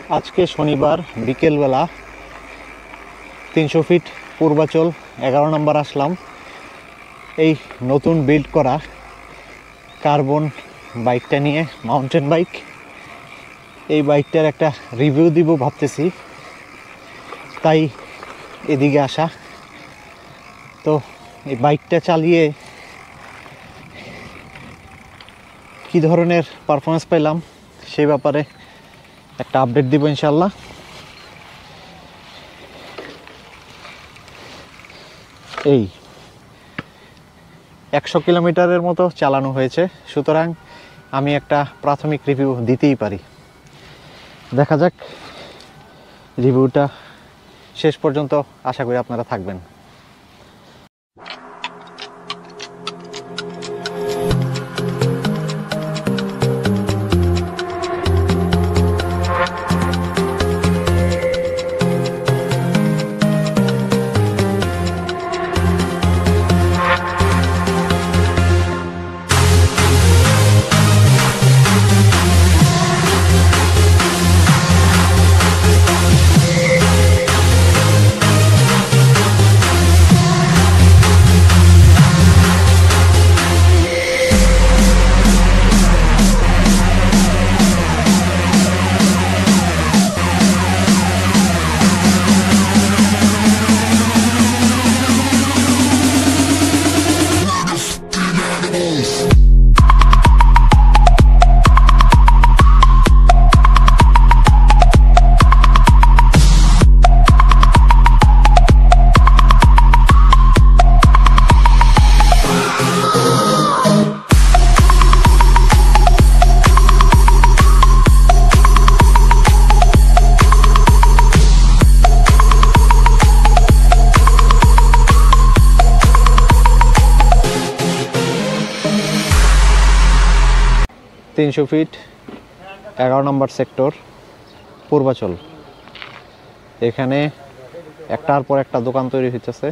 আজকে শনিবার বিকেলবেলা 300 ফিট পূর্বাচল 11 নম্বর আসলাম। এই নতুন বিল্ড করা কার্বন বাইকটা নিয়ে, মাউন্টেন বাইক। এই বাইকটার একটা রিভিউ দিব ভাবতেছি, তাই এদিকে আসা। তো এই বাইকটা চালিয়ে কি ধরনের পারফরমেন্স পেলাম সেই ব্যাপারে একটা আপডেট দিব ইনশাল্লাহ। এই 100 কিলোমিটারের মতো চালানো হয়েছে, সুতরাং আমি একটা প্রাথমিক রিভিউ দিতেই পারি। দেখা যাক, রিভিউটা শেষ পর্যন্ত আশা করি আপনারা থাকবেন। তিনশো ফিট 11 নম্বর সেক্টর পূর্বাচল। এখানে একটার পর একটা দোকান তৈরি হইতেছে।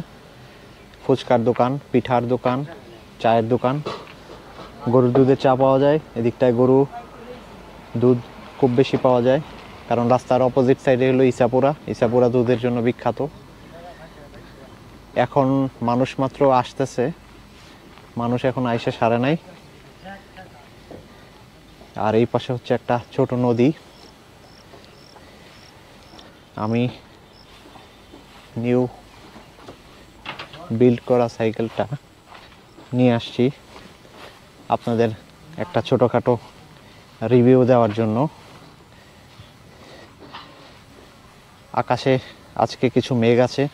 ফুচকার দোকান, পিঠার দোকান, চায়ের দোকান। গরুর দুধের চা পাওয়া যায়। এদিকটায় গরু দুধ খুব বেশি পাওয়া যায়, কারণ রাস্তার অপোজিট সাইডে হলো ইসাপুরা। ইসাপুরা দুধের জন্য বিখ্যাত। এখন মানুষ মাত্র আসতেছে, মানুষ এখন আইসা সারে নাই। আর এই পাশে হচ্ছে একটা ছোট নদী। আমি নিউ বিল্ড করা সাইকেলটা নিয়ে আসছি আপনাদের একটা ছোটোখাটো রিভিউ দেওয়ার জন্য। আকাশে আজকে কিছু মেঘ আছে,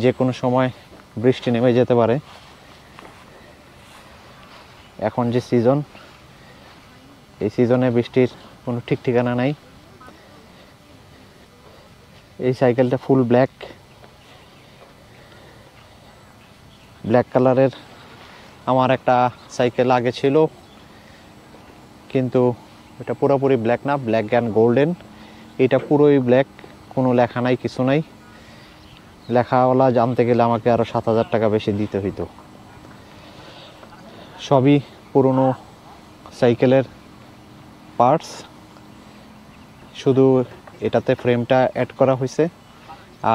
যে কোনো সময় বৃষ্টি নেমে যেতে পারে। এখন যে সিজন, এই সিজনে বৃষ্টির কোনো ঠিক ঠিকানা নাই। এই সাইকেলটা ফুল ব্ল্যাক কালারের। আমার একটা সাইকেল আগে ছিল, কিন্তু এটা পুরোপুরি ব্ল্যাক না, ব্ল্যাক অ্যান্ড গোল্ডেন। এটা পুরোই ব্ল্যাক, কোনো লেখা নাই, কিছু নাই। লেখাওয়ালা জানতে গেলে আমাকে আরও 7,000 টাকা বেশি দিতে হইতো। সবই পুরনো সাইকেলের পার্টস, শুধু এটাতে ফ্রেমটা অ্যাড করা হয়েছে।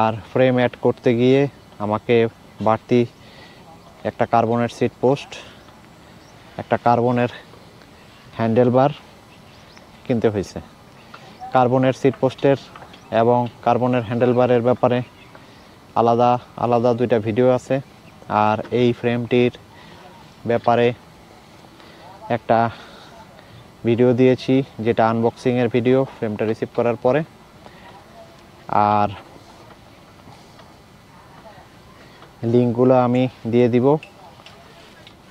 আর ফ্রেম অ্যাড করতে গিয়ে আমাকে বাড়তি একটা কার্বনের সিট পোস্ট, একটা কার্বনের হ্যান্ডেলবার কিনতে হয়েছে। কার্বনের সিট পোস্টের এবং কার্বনের হ্যান্ডেলবারের ব্যাপারে আলাদা আলাদা দুইটা ভিডিও আছে। আর এই ফ্রেমটির ব্যাপারে একটা ভিডিও দিয়েছি, যেটা আনবক্সিংয়ের ভিডিও, ফ্রেমটা রিসিভ করার পরে। আর লিঙ্কগুলো আমি দিয়ে দিব।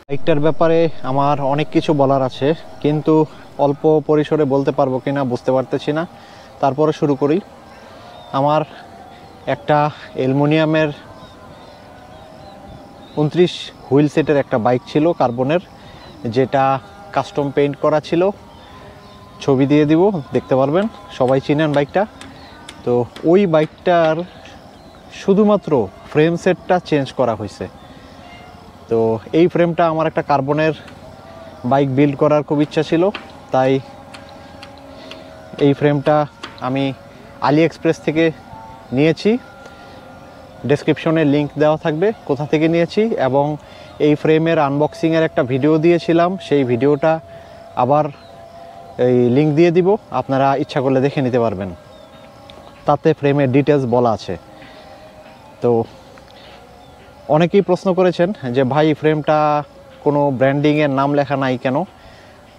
বাইকটার ব্যাপারে আমার অনেক কিছু বলার আছে, কিন্তু অল্প পরিসরে বলতে পারবো কিনা বুঝতে পারতেছি না। তারপরে শুরু করি। আমার একটা অ্যালুমিনিয়ামের 29 হুইল সেটের একটা বাইক ছিল কার্বনের, যেটা কাস্টম পেইন্ট করা ছিল। ছবি দিয়ে দিব, দেখতে পারবেন, সবাই চিনেন বাইকটা। তো ওই বাইকটার শুধুমাত্র ফ্রেম সেটটা চেঞ্জ করা হয়েছে। তো এই ফ্রেমটা আমার একটা কার্বনের বাইক বিল্ড করার খুব ইচ্ছা ছিল, তাই এই ফ্রেমটা আমি আলি এক্সপ্রেস থেকে নিয়েছি, ডেসক্রিপশনে লিংক দেওয়া থাকবে কোথা থেকে নিয়েছি, এবং এই ফ্রেমের আনবক্সিংয়ের একটা ভিডিও দিয়েছিলাম, সেই ভিডিওটা আবার এই লিংক দিয়ে দিব, আপনারা ইচ্ছা করলে দেখে নিতে পারবেন, তাতে ফ্রেমের ডিটেলস বলা আছে। তো অনেকেই প্রশ্ন করেছেন যে ভাই ফ্রেমটা কোনো ব্র্যান্ডিংয়ের নাম লেখা নাই কেন?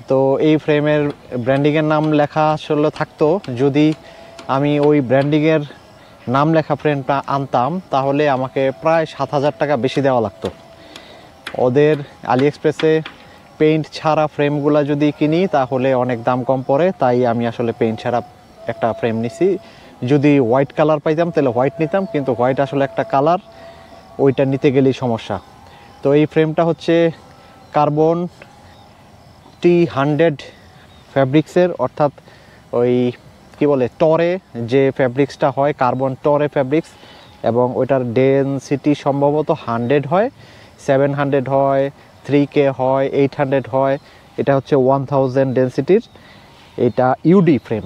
তো এই ফ্রেমের ব্র্যান্ডিংয়ের নাম লেখা আসলে থাকতো, যদি আমি ওই ব্র্যান্ডিংয়ের নাম লেখা ফ্রেমটা আনতাম তাহলে আমাকে প্রায় 7,000 টাকা বেশি দেওয়া লাগতো। ওদের আলি এক্সপ্রেসে পেইন্ট ছাড়া ফ্রেমগুলো যদি কিনি তাহলে অনেক দাম কম পড়ে, তাই আমি আসলে পেইন্ট ছাড়া একটা ফ্রেম নিছি। যদি হোয়াইট কালার পাইতাম তাহলে হোয়াইট নিতাম, কিন্তু হোয়াইট আসলে একটা কালার, ওইটা নিতে গেলেই সমস্যা। তো এই ফ্রেমটা হচ্ছে কার্বন T100 ফ্যাব্রিক্সের, অর্থাৎ ওই কি বলে টরে যে ফ্যাব্রিক্সটা হয়, কার্বন টরে ফ্যাব্রিক্স, এবং ওইটার ডেনসিটি সম্ভবত 100 হয়, 700 হয়, 3K হয়, 800 হয়, এটা হচ্ছে 1000 ডেনসিটির। এটা ইউডি ফ্রেম।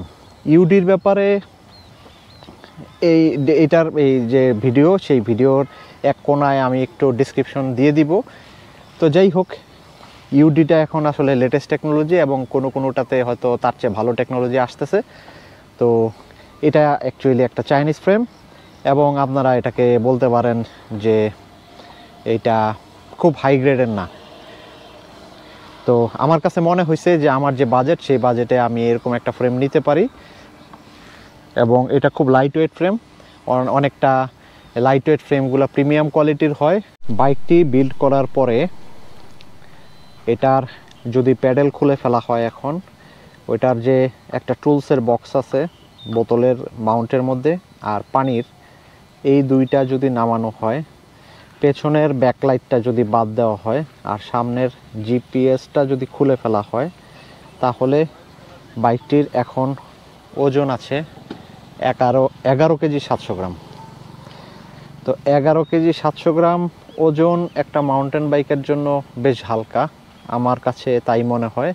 ইউডির ব্যাপারে এটার এই যে ভিডিও, সেই ভিডিওর এক কোনায় আমি একটু ডিসক্রিপশন দিয়ে দিব। তো যাই হোক, ইউডিটা এখন আসলে লেটেস্ট টেকনোলজি, এবং কোনোটাতে হয়তো তার চেয়ে ভালো টেকনোলজি আসতেছে। তো এটা অ্যাকচুয়ালি একটা চাইনিজ ফ্রেম, এবং আপনারা এটাকে বলতে পারেন যে এটা খুব হাই গ্রেডের না। তো আমার কাছে মনে হয়েছে যে আমার যে বাজেট, সেই বাজেটে আমি এরকম একটা ফ্রেম নিতে পারি, এবং এটা খুব লাইট ওয়েট ফ্রেম। অনেকটা লাইট ওয়েট ফ্রেমগুলো প্রিমিয়াম কোয়ালিটির হয়। বাইকটি বিল্ড করার পরে এটার যদি প্যাডেল খুলে ফেলা হয়, এখন ওইটার যে একটা টুলসের বক্স আছে বোতলের মাউন্টের মধ্যে আর পানির, এই দুইটা যদি নামানো হয়, পেছনের ব্যাকলাইটটা যদি বাদ দেওয়া হয়, আর সামনের জিপিএসটা যদি খুলে ফেলা হয়, তাহলে বাইকটির এখন ওজন আছে 11 কেজি 700 গ্রাম। তো 11 কেজি 700 গ্রাম ওজন একটা মাউন্টেন বাইকের জন্য বেশ হালকা, আমার কাছে তাই মনে হয়।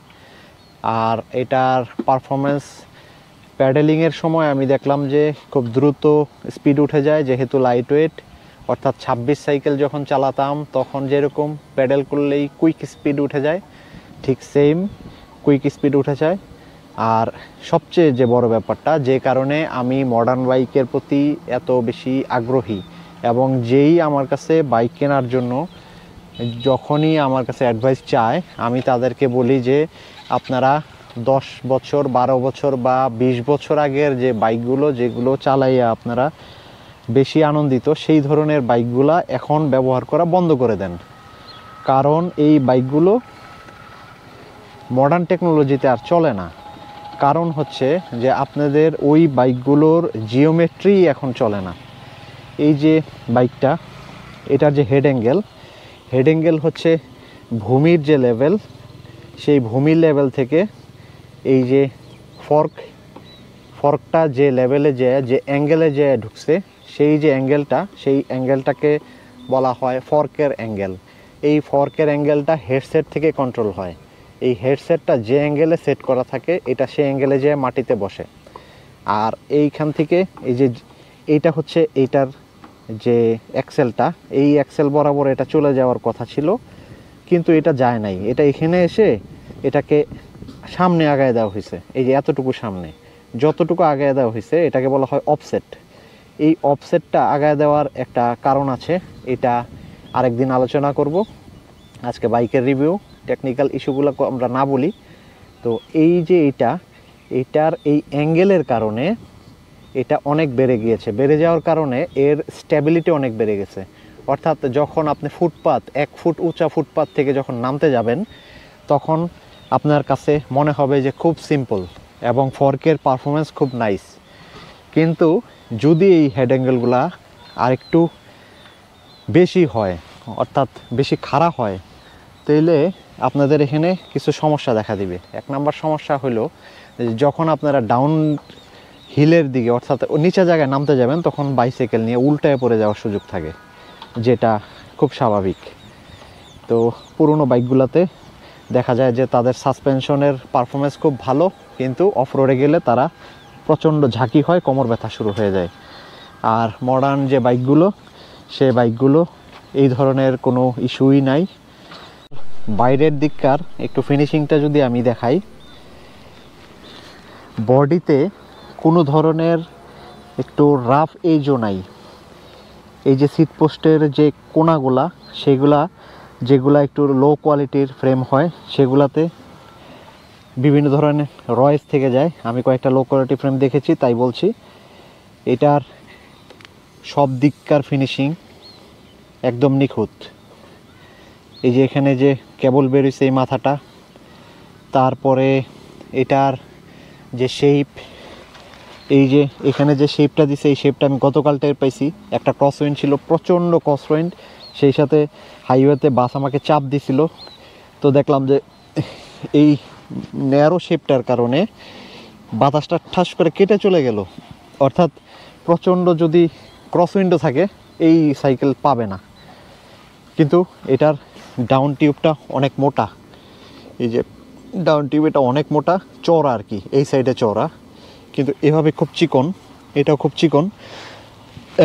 আর এটার পারফরমেন্স প্যাডেলিংয়ের সময় আমি দেখলাম যে খুব দ্রুত স্পিড উঠে যায়, যেহেতু লাইট ওয়েট। অর্থাৎ 26 সাইকেল যখন চালাতাম তখন যেরকম প্যাডেল করলেই কুইক স্পিড উঠে যায়, ঠিক সেম কুইক স্পিড উঠে যায়। আর সবচেয়ে যে বড় ব্যাপারটা, যে কারণে আমি মডার্ন বাইকের প্রতি এত বেশি আগ্রহী, এবং যেই আমার কাছে বাইক কেনার জন্য যখনই আমার কাছে অ্যাডভাইস চায়, আমি তাদেরকে বলি যে আপনারা 10 বছর 12 বছর বা 20 বছর আগের যে বাইকগুলো, যেগুলো চালাইয়া আপনারা বেশি আনন্দিত, সেই ধরনের বাইকগুলা এখন ব্যবহার করা বন্ধ করে দেন। কারণ এই বাইকগুলো মডার্ন টেকনোলজিতে আর চলে না। কারণ হচ্ছে যে আপনাদের ওই বাইকগুলোর জিওমেট্রি এখন চলে না। এই যে বাইকটা, এটার যে হেড অ্যাঙ্গেল হচ্ছে ভূমির যে লেভেল, সেই ভূমির লেভেল থেকে এই যে ফর্কটা যে লেভেলে যে অ্যাঙ্গেলে যে ঢুকছে, সেই যে অ্যাঙ্গেলটা, সেই অ্যাঙ্গেলটাকে বলা হয় ফর্কের অ্যাঙ্গেল। এই ফর্কের অ্যাঙ্গেলটা হেডসেট থেকে কন্ট্রোল হয়। এই হেডসেটটা যে অ্যাঙ্গেলে সেট করা থাকে, এটা সেই অ্যাঙ্গেলে যে মাটিতে বসে। আর এইখান থেকে এই যে এইটা হচ্ছে এইটার যে অ্যাক্সেলটা, এই অ্যাক্সেল বরাবর এটা চলে যাওয়ার কথা ছিল, কিন্তু এটা যায় নাই। এটা এখানে এসে এটাকে সামনে আগায় দেওয়া হয়েছে। এই যে এতটুকু সামনে, যতটুকু আগায় দেওয়া হয়েছে, এটাকে বলা হয় অফসেট। এই অফসেটটা আগায় দেওয়ার একটা কারণ আছে, এটা আরেকদিন আলোচনা করব। আজকে বাইকের রিভিউ, টেকনিক্যাল ইস্যুগুলো আমরা না বলি। তো এই যে এটার এই অ্যাঙ্গেলের কারণে এটা অনেক বেড়ে গিয়েছে। বেড়ে যাওয়ার কারণে এর স্ট্যাবিলিটি অনেক বেড়ে গেছে। অর্থাৎ যখন আপনি ফুটপাত, 1 ফুট উঁচা ফুটপাত থেকে যখন নামতে যাবেন, তখন আপনার কাছে মনে হবে যে খুব সিম্পল, এবং ফর্কের পারফরমেন্স খুব নাইস। কিন্তু যদি এই হেড অ্যাঙ্গেলগুলা আরেকটু বেশি হয়, অর্থাৎ বেশি খাড়া হয়, তাইলে আপনাদের এখানে কিছু সমস্যা দেখা দিবে। 1 নম্বর সমস্যা হলো, যখন আপনারা ডাউন হিলের দিকে, অর্থাৎ নিচে জায়গায় নামতে যাবেন, তখন বাইসাইকেল নিয়ে উল্টায় পড়ে যাওয়ার সুযোগ থাকে, যেটা খুব স্বাভাবিক। তো পুরনো বাইকগুলোতে দেখা যায় যে তাদের সাসপেনশনের পারফরমেন্স খুব ভালো, কিন্তু অফ রোডে গেলে তারা প্রচণ্ড ঝাঁকি হয়, কোমর ব্যথা শুরু হয়ে যায়। আর মডার্ন যে বাইকগুলো, সে বাইকগুলো এই ধরনের কোনো ইস্যুই নাই। বাইরের দিককার একটু ফিনিশিংটা যদি আমি দেখাই, বডিতে কোনো ধরনের একটু রাফ এজও নাই। এই যে সিট পোস্টের যে কোনাগুলা, সেগুলা যেগুলা একটু লো কোয়ালিটির ফ্রেম হয়, সেগুলাতে বিভিন্ন ধরনের রয়েস থেকে যায়। আমি কয়েকটা লো কোয়ালিটি ফ্রেম দেখেছি, তাই বলছি। এটার সব দিককার ফিনিশিং একদম নিখুঁত। এই যে এখানে যে কেবল বেরিয়েছে এই মাথাটা, তারপরে এটার যে শেপ, এই যে এখানে যে শেপটা দিছে, এই শেপটা আমি গতকাল টের পাইছি। একটা ক্রস উইন্ড ছিল, প্রচণ্ড ক্রস উইন্ড, সেই সাথে হাইওয়েতে বাস আমাকে চাপ দিছিল। তো দেখলাম যে এই ন্যারো শেপটার কারণে বাতাসটা ঠাস করে কেটে চলে গেল। অর্থাৎ প্রচণ্ড যদি ক্রস উইন্ডো থাকে, এই সাইকেল পাবে না। কিন্তু এটার ডাউন টিউবটা অনেক মোটা। এই যে ডাউন টিউব, এটা অনেক মোটা, চওড়া আর কি, এই সাইডে চওড়া, কিন্তু এভাবে খুব চিকন। এটাও খুব চিকন,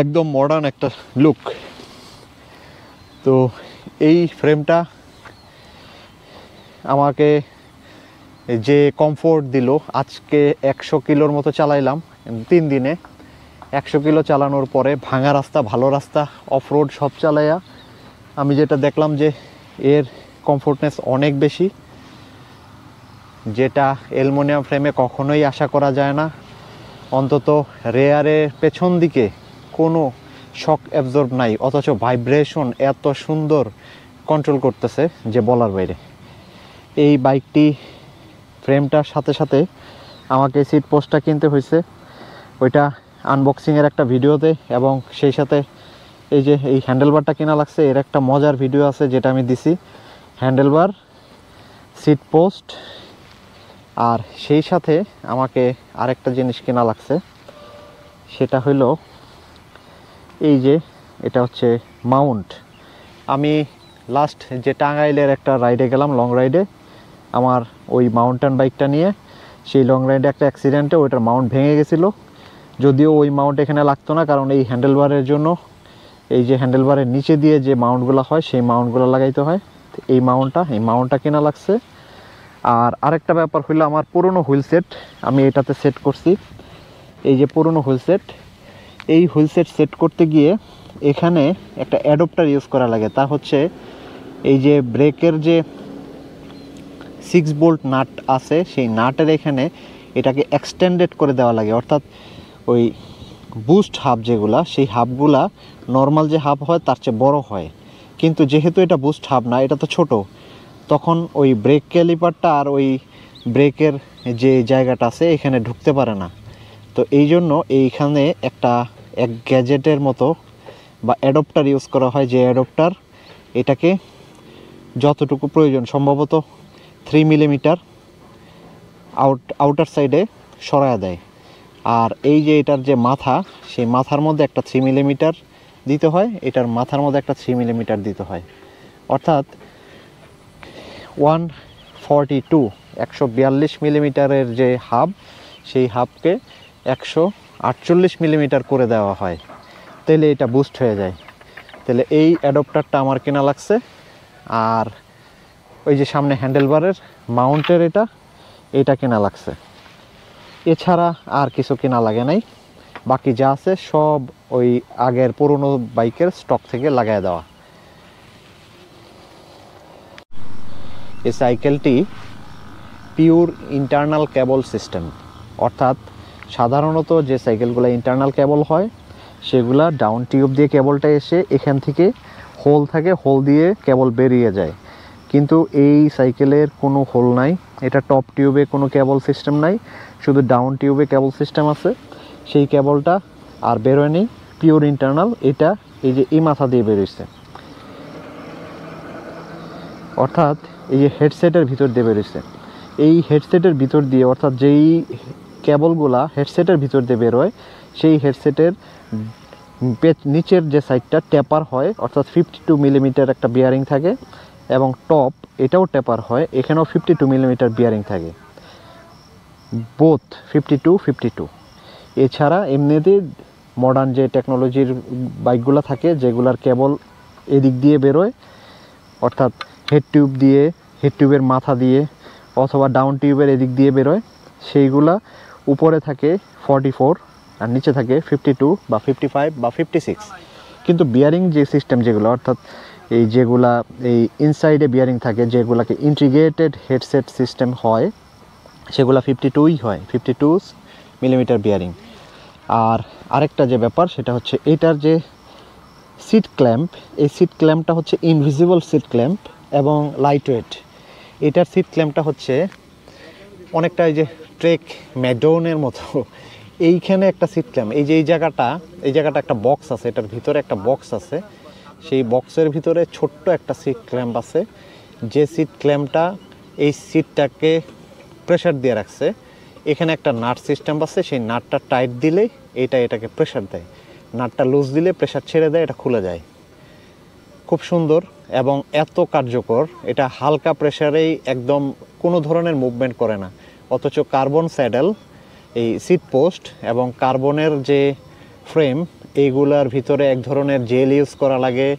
একদম মডার্ন একটা লুক। তো এই ফ্রেমটা আমাকে যে কমফোর্ট দিল, আজকে 100 কিলোর মতো চালাইলাম 3 দিনে। 100 কিলো চালানোর পরে ভাঙা রাস্তা, ভালো রাস্তা, অফ রোড সব চালাইয়া আমি যেটা দেখলাম যে এর কমফোর্টনেস অনেক বেশি, যেটা অ্যালুমিনিয়াম ফ্রেমে কখনোই আশা করা যায় না। অন্তত রেয়ারের পেছন দিকে কোনো শক অ্যাবজর্ব নাই, অথচ ভাইব্রেশন এত সুন্দর কন্ট্রোল করতেছে যে বলার বাইরে। এই বাইকটি ফ্রেমটার সাথে সাথে আমাকে সিট পোস্টটা কিনতে হয়েছে, ওইটা আনবক্সিংয়ের একটা ভিডিওতে, এবং সেই সাথে এই যে এই হ্যান্ডেলবারটা কেনা লাগছে, এর একটা মজার ভিডিও আছে যেটা আমি দিছি। হ্যান্ডেলবার, সিট পোস্ট, আর সেই সাথে আমাকে আরেকটা জিনিস কেনা লাগছে, সেটা হলো এই যে এটা হচ্ছে মাউন্ট। আমি লাস্ট যে টাঙ্গাইলের একটা রাইডে গেলাম, লং রাইডে, আমার ওই মাউন্টেন বাইকটা নিয়ে, সেই লং রাইডে একটা অ্যাক্সিডেন্টে ওইটার মাউন্ট ভেঙে গেছিলো। যদিও ওই মাউন্ট এখানে লাগতো না, কারণ এই হ্যান্ডেলবারের জন্য এই যে হ্যান্ডেলবারের নিচে দিয়ে যে মাউন্টগুলো হয়, সেই মাউন্টগুলো লাগাইতে হয়। এই মাউন্টটা কেনা লাগছে। আর আরেকটা ব্যাপার হইলো, আমার পুরনো হুইল সেট আমি এটাতে সেট করছি। এই যে পুরনো হুইল সেট, এই হুইল সেট করতে গিয়ে এখানে একটা অ্যাডপ্টার ইউজ করা লাগে। তা হচ্ছে এই যে ব্রেকের যে 6 বোল্ট নাট আছে, সেই নাটের এখানে এটাকে এক্সটেন্ডেড করে দেওয়া লাগে। অর্থাৎ ওই বুস্ট হাব যেগুলা, সেই হাবগুলা নর্মাল যে হাব হয় তার চেয়ে বড় হয়, কিন্তু যেহেতু এটা বুস্ট হাব না, এটা তো ছোট, তখন ওই ব্রেক ক্যালিপারটা আর ওই ব্রেকের যে জায়গাটা আছে এখানে ঢুকতে পারে না। তো এই জন্য এইখানে এক গ্যাজেটের মতো বা অ্যাডপ্টার ইউজ করা হয়, যে অ্যাডপ্টার এটাকে যতটুকু প্রয়োজন, সম্ভবত 3 মিলিমিটার আউটার সাইডে সরায়া দেয়। আর এই যে এটার যে মাথা, সেই মাথার মধ্যে একটা 3 মিলিমিটার দিতে হয়, এটার মাথার মধ্যে একটা 3 মিলিমিটার দিতে হয়। অর্থাৎ 142 মিলিমিটারের যে হাব, সেই হাবকে 148 মিলিমিটার করে দেওয়া হয়, তাহলে এটা বুস্ট হয়ে যায়। তাহলে এই অ্যাডপ্টারটা আমার কেনা লাগছে। আর ওই যে সামনে হ্যান্ডেলবারের মাউন্টের এটা কেনা লাগছে। এছাড়া আর কিছু কেনা লাগে নাই, বাকি যা আছে সব ওই আগের পুরনো বাইকের স্টক থেকে লাগায় দেওয়া। এই সাইকেলটি পিওর ইন্টারনাল কেবল সিস্টেম, অর্থাৎ সাধারণত যে সাইকেলগুলো ইন্টারনাল কেবল হয়, সেগুলা ডাউন টিউব দিয়ে কেবলটা এসে এখান থেকে হোল থাকে, হোল দিয়ে কেবল বেরিয়ে যায়। কিন্তু এই সাইকেলের কোনো হোল নাই, এটা টপ টিউবে কোনো কেবল সিস্টেম নাই, শুধু ডাউন টিউবে কেবল সিস্টেম আছে। সেই কেবলটা আর বেরোয়নি, পিওর ইন্টারনাল। এটা এই যে এই মাথা দিয়ে বেরোইছে, অর্থাৎ এই যে হেডসেটের ভিতর দিয়ে বেরোইছে। এই হেডসেটের ভিতর দিয়ে, অর্থাৎ যেই কেবলগুলা হেডসেটের ভিতর দিয়ে বেরোয়, সেই হেডসেটের নিচের যে সাইডটা টেপার হয়, অর্থাৎ 52 মিলিমিটার একটা বিয়ারিং থাকে, এবং টপ এটাও টেপার হয়, এখানেও 52 মিলিমিটার বিয়ারিং থাকে, বোথ 52-52। এছাড়া এমনিতে মডার্ন যে টেকনোলজির বাইকগুলো থাকে যেগুলার কেবল এদিক দিয়ে বেরোয়, অর্থাৎ হেড টিউবের মাথা দিয়ে অথবা ডাউন টিউবের এদিক দিয়ে বেরোয়, সেইগুলা উপরে থাকে 44 আর নিচে থাকে 52 বা 55 বা 56। কিন্তু বিয়ারিং যে সিস্টেম যেগুলো, অর্থাৎ যেগুলা এই ইনসাইডে বিয়ারিং থাকে, যেগুলাকে ইন্টিগ্রেটেড হেডসেট সিস্টেম হয়, সেগুলো 52ই হয়, 52 মিলিমিটার বিয়ারিং। আর আরেকটা যে ব্যাপার সেটা হচ্ছে এটার যে সিট ক্ল্যাম্প, এই সিট ক্ল্যাম্পটা হচ্ছে ইনভিজিবল সিট ক্ল্যাম্প এবং লাইট ওয়েট। এটার সিট ক্ল্যাম্পটা হচ্ছে অনেকটা এই যে ট্রেক ম্যাডনের মতো। এইখানে একটা সিট ক্ল্যাম্প, এই জায়গাটা একটা বক্স আছে, এটার ভিতরে একটা বক্স আছে, সেই বক্সের ভিতরে ছোট্ট একটা সিট ক্ল্যাম্প আছে, যে সিট ক্ল্যাম্পটা এই সিটটাকে প্রেশার দিয়ে রাখছে। এখানে একটা নাট সিস্টেম আছে, সেই নাটটা টাইট দিলে এটাকে প্রেশার দেয়, নাটটা লুজ দিলে প্রেশার ছেড়ে দেয়, এটা খুলে যায়। খুব সুন্দর এবং এত কার্যকর, এটা হালকা প্রেশারেই একদম কোনো ধরনের মুভমেন্ট করে না। অথচ কার্বন স্যাডেল, এই সিট পোস্ট এবং কার্বনের যে ফ্রেম, এইগুলার ভিতরে এক ধরনের জেল ইউজ করা লাগে,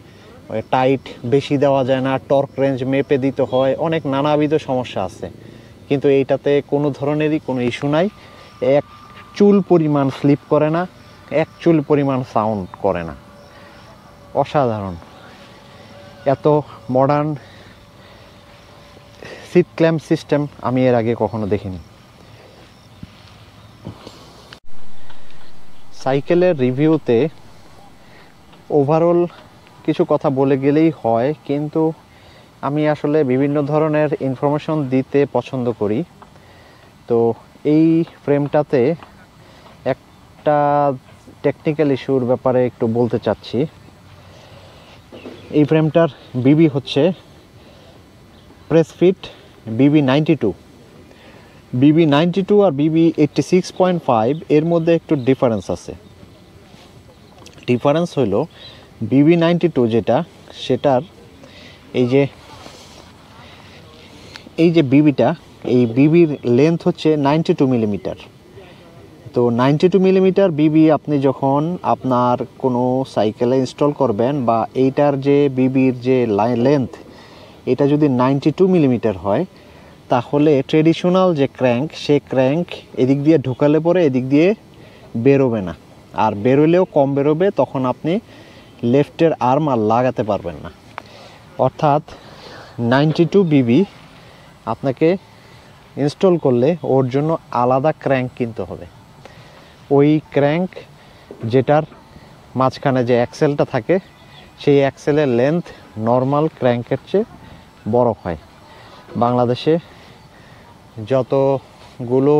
টাইট বেশি দেওয়া যায় না, টর্ক রেঞ্জ মেপে দিতে হয়, অনেক নানাবিধ সমস্যা আছে। কিন্তু এইটাতে কোনো ধরনেরই কোনো ইস্যু নাই, এক চুল পরিমাণ স্লিপ করে না, এক চুল পরিমাণ সাউন্ড করে না। অসাধারণ, এত মডার্ন সিট ক্ল্যাম্প সিস্টেম আমি এর আগে কখনো দেখিনি। সাইকেলের রিভিউতে ওভারঅল কিছু কথা বলে গেলেই হয়, কিন্তু আমি আসলে বিভিন্ন ধরনের ইনফরমেশন দিতে পছন্দ করি। তো এই ফ্রেমটাতে একটা টেকনিক্যাল ইস্যুর ব্যাপারে একটু বলতে চাচ্ছি। এই ফ্রেমটার বিবি হচ্ছে প্রেসফিট BB92। BB92 আর BB86.5 এর মধ্যে একটু ডিফারেন্স আছে। ডিফারেন্স হলো BB92 যেটা, সেটার এই যে বিবিটা, এই বিবির লেন্থ হচ্ছে 92 মিলিমিটার। তো 92 মিলিমিটার বিবি আপনি যখন আপনার কোনো সাইকেলে ইনস্টল করবেন, বা এইটার যে বিবির যে লেন্থ এটা যদি 92 মিলিমিটার হয়, তাহলে ট্রেডিশনাল যে ক্র্যাঙ্ক, সে ক্র্যাঙ্ক এদিক দিয়ে ঢুকালে পরে এদিক দিয়ে বেরোবে না, আর বেরোলেও কম বেরোবে, তখন আপনি লেফটের আর্ম আর লাগাতে পারবেন না। অর্থাৎ 92 বিবি আপনাকে ইনস্টল করলে ওর জন্য আলাদা ক্র্যাঙ্ক কিনতে হবে। ওই ক্র্যাঙ্ক যেটার মাঝখানে যে অ্যাক্সেলটা থাকে, সেই অ্যাক্সেলের লেন্থ নর্মাল ক্র্যাঙ্কের চেয়ে বড় হয়। বাংলাদেশে যতগুলো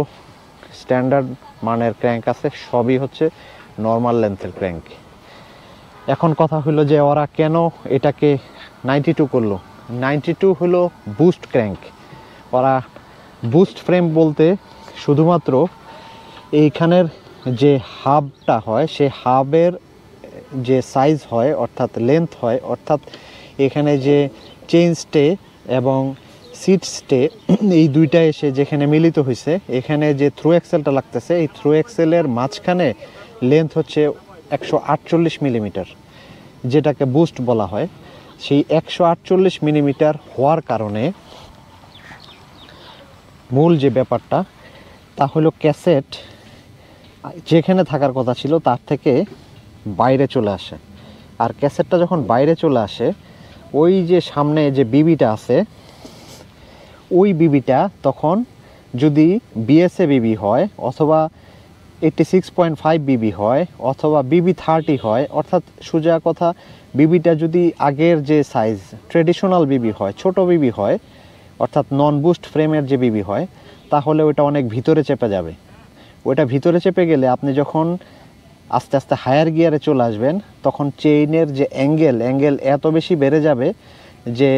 স্ট্যান্ডার্ড মানের ক্র্যাঙ্ক আছে সবই হচ্ছে নর্মাল লেন্থের ক্র্যাঙ্ক। এখন কথা হলো যে ওরা কেন এটাকে 92 করলো। 92 হলো বুস্ট ক্র্যাঙ্ক। ওরা বুস্ট ফ্রেম বলতে শুধুমাত্র এইখানের যে হাবটা হয়, সে হাবের যে সাইজ হয় অর্থাৎ লেন্থ হয়, অর্থাৎ এখানে যে চেইন স্টে এবং সিট স্টে এই দুইটা এসে যেখানে মিলিত হয়েছে, এখানে যে থ্রু এক্সেলটা লাগতেছে, এই থ্রু এক্সেলের মাঝখানে লেন্থ হচ্ছে 148 মিলিমিটার, যেটাকে বুস্ট বলা হয়। সেই 148 মিলিমিটার হওয়ার কারণে মূল যে ব্যাপারটা তা হলো ক্যাসেট যেখানে থাকার কথা ছিল তার থেকে বাইরে চলে আসে। আর ক্যাসেটটা যখন বাইরে চলে আসে, ওই যে সামনে যে বিবিটা আছে, ওই বিবিটা তখন যদি বিএসএ বিবি হয়, অথবা 86.5 বিবি হয়, অথবা BB30 হয়, অর্থাৎ সোজা কথা বিবিটা যদি আগের যে সাইজ ট্রেডিশনাল বিবি হয়, ছোট বিবি হয়, অর্থাৎ নন বুস্ট ফ্রেমের যে বিবি হয়, তাহলে ওটা অনেক ভিতরে চেপে যাবে। ওটা ভিতরে চেপে গেলে আপনি যখন আস্তে আস্তে হায়ার গিয়ারে চলে আসবেন, তখন চেইনের যে অ্যাঙ্গেল এত বেশি বেড়ে যাবে যে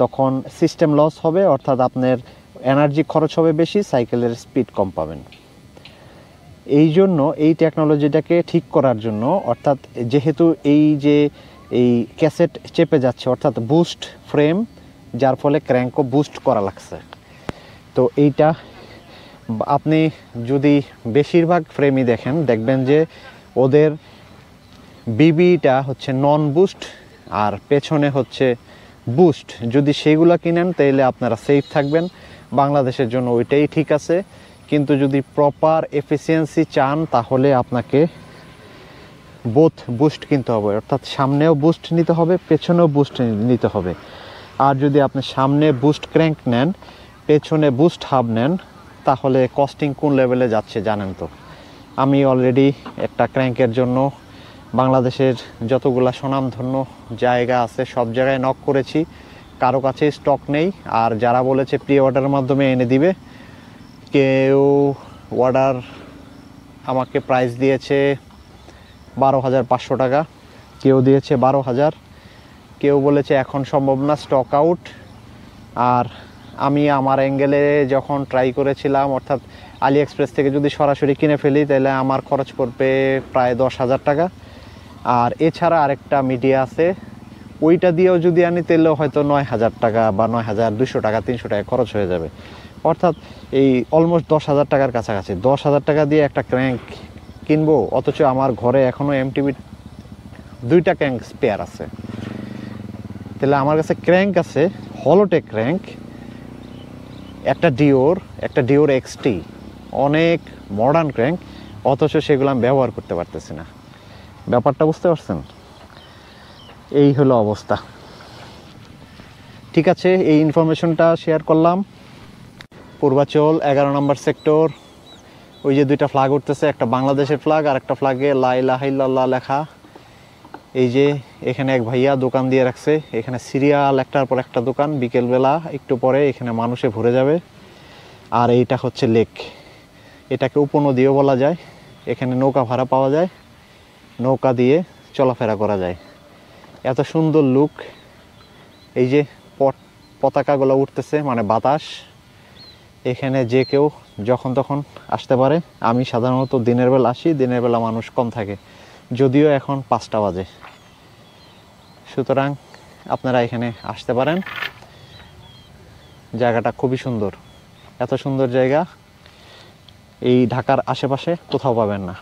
তখন সিস্টেম লস হবে, অর্থাৎ আপনার এনার্জি খরচ হবে বেশি, সাইকেলের স্পিড কম পাবেন। এই জন্য এই টেকনোলজিটাকে ঠিক করার জন্য, অর্থাৎ যেহেতু এই যে এই ক্যাসেট চেপে যাচ্ছে, অর্থাৎ বুস্ট ফ্রেম যার ফলে ক্র্যাঙ্কও বুস্ট করা লাগছে। তো এইটা আপনি যদি বেশিরভাগ ফ্রেমই দেখেন, দেখবেন যে ওদের বিবিটা হচ্ছে নন বুস্ট আর পেছনে হচ্ছে বুস্ট। যদি সেগুলো কিনেন তাহলে আপনারা সেফ থাকবেন, বাংলাদেশের জন্য ওইটাই ঠিক আছে। কিন্তু যদি প্রপার এফিসিয়েন্সি চান তাহলে আপনাকে বোথ বুস্ট কিনতে হবে, অর্থাৎ সামনেও বুস্ট নিতে হবে, পেছনেও বুস্ট নিতে হবে। আর যদি আপনি সামনে বুস্ট ক্র্যাঙ্ক নেন, পেছনে বুস্ট হাব নেন, তাহলে কস্টিং কোন লেভেলে যাচ্ছে জানেন তো। আমি অলরেডি একটা ক্র্যাঙ্কের জন্য বাংলাদেশের যতগুলা সুনামধন্য জায়গা আছে সব জায়গায় নক করেছি, কারো কাছে স্টক নেই। আর যারা বলেছে প্রি অর্ডারের মাধ্যমে এনে দিবে, কেউ অর্ডার আমাকে প্রাইস দিয়েছে 12,500 টাকা, কেউ দিয়েছে 12,000, কেউ বলেছে এখন সম্ভব না, স্টক আউট। আর আমি আমার অ্যাঙ্গেলে যখন ট্রাই করেছিলাম, অর্থাৎ আলি এক্সপ্রেস থেকে যদি সরাসরি কিনে ফেলি তাহলে আমার খরচ পড়বে প্রায় 10,000 টাকা। আর এছাড়া আরেকটা মিডিয়া আছে, ওইটা দিয়েও যদি আনি তাহলেও হয়তো 9,000 টাকা বা 9,200 টাকা 300 টাকা খরচ হয়ে যাবে। অর্থাৎ এই অলমোস্ট 10,000 টাকার কাছাকাছি। 10,000 টাকা দিয়ে একটা ক্র্যাঙ্ক কিনবো, অথচ আমার ঘরে এখনও এমটিভি 2টা ক্র্যাঙ্ক স্পেয়ার আছে। তাহলে আমার কাছে ক্র্যাঙ্ক আছে, হলোটেক ক্র্যাঙ্ক, একটা ডিওর এক্সটি, অনেক মডার্ন ক্র্যাঙ্ক, অথচ সেগুলো আমি ব্যবহার করতে পারতেছি না। ব্যাপারটা বুঝতে পারছেন? এই হলো অবস্থা। ঠিক আছে, এই ইনফরমেশনটা শেয়ার করলাম। পূর্বাচল 11 নম্বর সেক্টর, ওই যে 2টা ফ্ল্যাগ উঠতেছে, একটা বাংলাদেশের ফ্ল্যাগ আর একটা ফ্ল্যাগে লা ইলাহা ইল্লাল্লাহ লেখা। এই যে এখানে এক ভাইয়া দোকান দিয়ে রাখছে, এখানে সিরিয়াল একটার পর একটা দোকান। বিকেলবেলা একটু পরে এখানে মানুষে ভরে যাবে। আর এইটা হচ্ছে লেক, এটাকে উপনদীও বলা যায়। এখানে নৌকা ভাড়া পাওয়া যায়, নৌকা দিয়ে চলাফেরা করা যায়। এত সুন্দর লুক। এই যে পতাকাগুলো উঠতেছে, মানে বাতাস। এখানে যে কেউ যখন তখন আসতে পারে। আমি সাধারণত দিনের বেলা আসি, দিনের বেলা মানুষ কম থাকে, যদিও এখন 5টা বাজে। সুতরাং আপনারা এখানে আসতে পারেন। জায়গাটা খুবই সুন্দর, এত সুন্দর জায়গা এই ঢাকার আশেপাশে কোথাও পাবেন না।